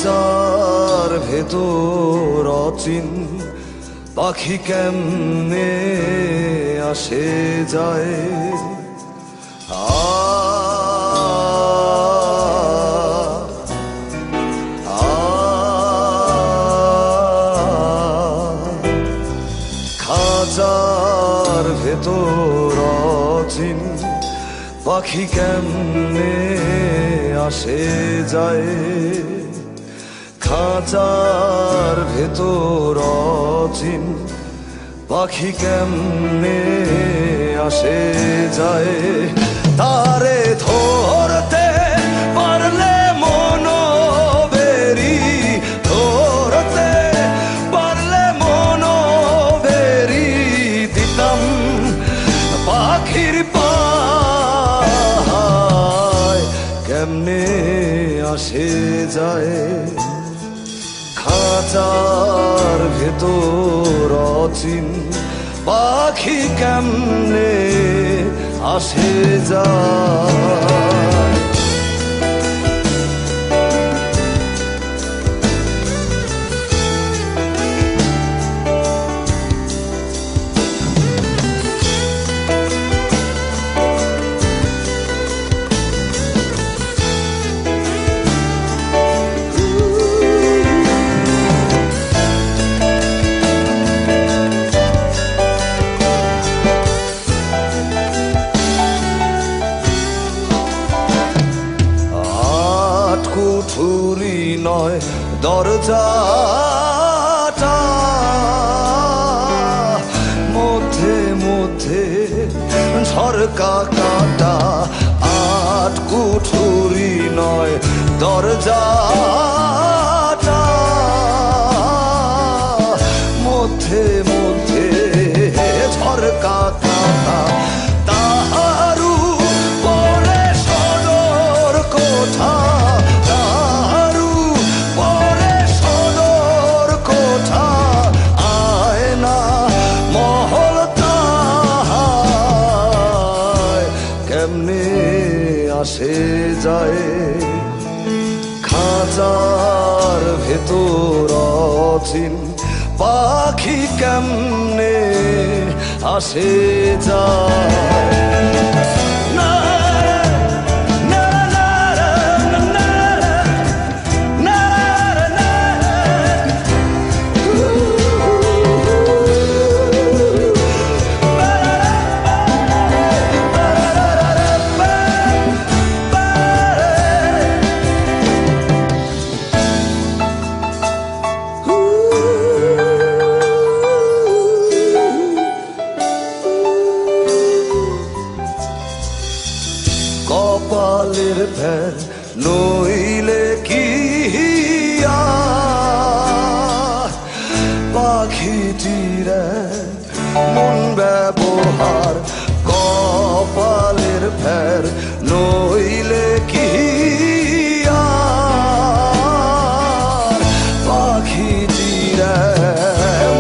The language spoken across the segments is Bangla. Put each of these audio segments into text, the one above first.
খাঁচার ভেতর অচিন পাখি কেমনে আসে যায়। খাঁচার ভেতর অচিন পাখি কেমনে আসে যায়। খাঁচার ভেতর অচিন পাখি কেমনে আসে যায়। তারে ধরতে পারলে মনো বেরি, ধরতে পারলে মনো বেরি দিতাম পাখির পায় কেমনে আসে যায়। খাঁচার ভেতর অচিন পাখি কেমনে আসে যায়। কুঠুরি নয় দরজাটা, মধ্যে মধ্যে ঝরকা কাটা। আট কুঠুরি নয় দরজাটা, মধ্যে মধ্যে ঝরকা কাটা। তাহারু পরে সদর কোঠা, কেমনে আসে যায়। খাঁচার ভেতর অচিন পাখি কেমনে আসে যায়। কপালের ফের নইলে কি পাখিটির মন ব্যবহার। কপালের ফের নইলে কি পাখিটির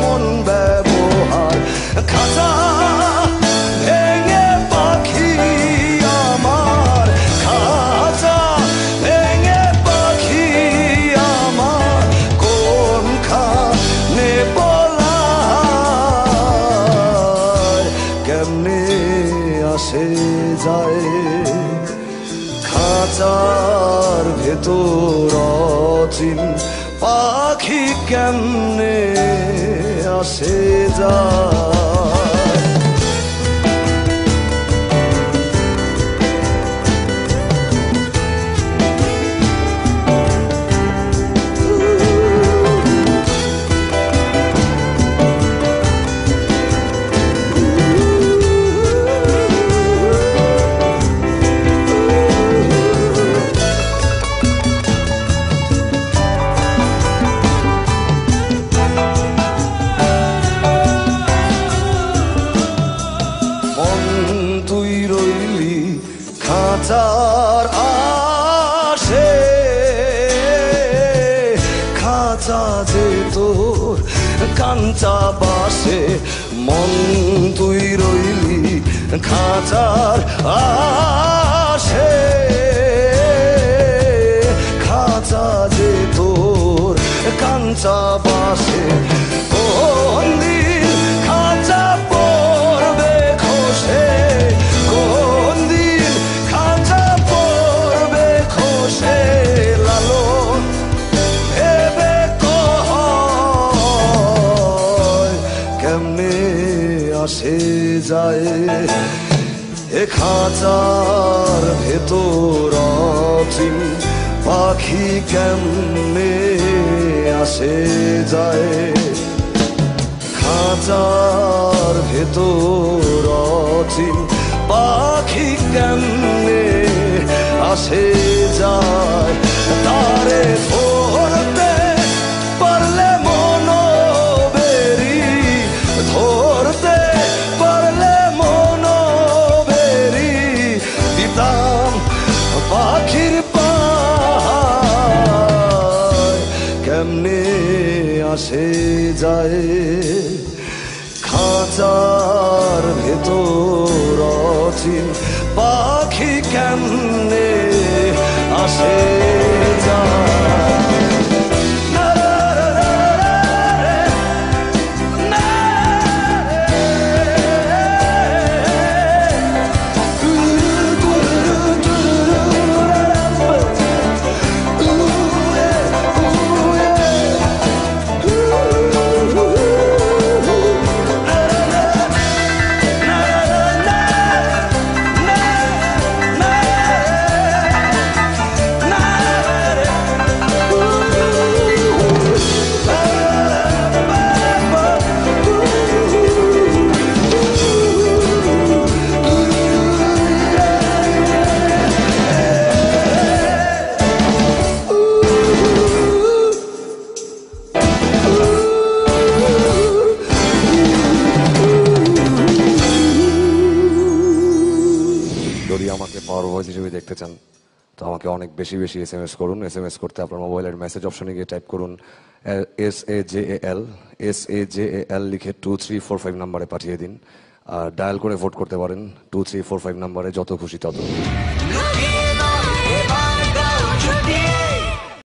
মন ব্যবহার। খাঁচা ভেঙে পাখি আমার, খাঁচা ভেঙে পাখি আমার কোনখানে পলায় কেমনে আসে যায়। খাঁচার ভেতর অচিন পাখি কেমনে আসে যায়। খাঁচার আসে, খাঁচা যে তোর কাঞ্চা বাসে। মন তুই রইলি খাঁচার আসে, খাঁচা যে তোর কাঞ্চা বাসে কোন দিন খাঁচা পড়বে খসে, কোন দিন খাঁচা পড়বে খসে। লালন ভেবে কয় কেমনে আসে যায় এ খাঁচার ভেতর অচিন পাখি কেমনে আসে যায়, খাঁচার ভেতর অচিন পাখি কেমনে আসে যায়। তারে ধরতে পারলে মনোবেরি, ধরতে পারলে মনোবেরি দিতাম পাখির পায় কেমনে আসে যায়, খাঁচার ভেতর অচিন পাখি কেমনে আসে যায়। যদি আমাকে পাওয়ার ভয়েস হিসেবে দেখতে চান তো আমাকে অনেক বেশি বেশি SMS করুন। SMS করতে আপনার মোবাইলের মেসেজ অপশনে গিয়ে টাইপ করুন SAJAL লিখে 2345 নাম্বারে পাঠিয়ে দিন। আর ডায়াল করে ভোট করতে পারেন 2345 নাম্বারে, যত খুশি তত।